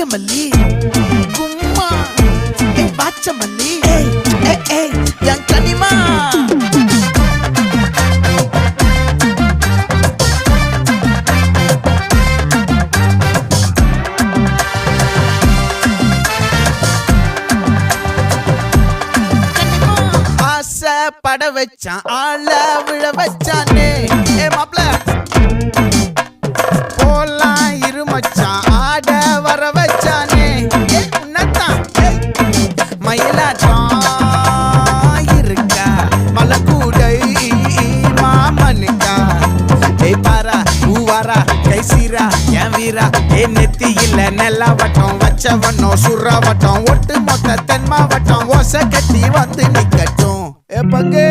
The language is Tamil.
நாகமல்லி கும்மா பாச்சமல்லி என் கனிமா பட வச்சான் ஆள விழ வச்சானே மாப்ள போலாம் இருமச்சான் ஆட வர வச்சானே உன்னத்தான் மயிலாட்டம் இருக்கா மலக்கூடை மாமனுக்கா பாரா பூவாரா கைசீரா என் வீரா நெத்தி இல்ல நெல்லா வட்டம் வச்சவனும் சுறா வட்டம் ஒட்டு மொத்த தென் மாவட்டம் ஓசை கட்டி வந்து நிக்கட்டும் பங்கே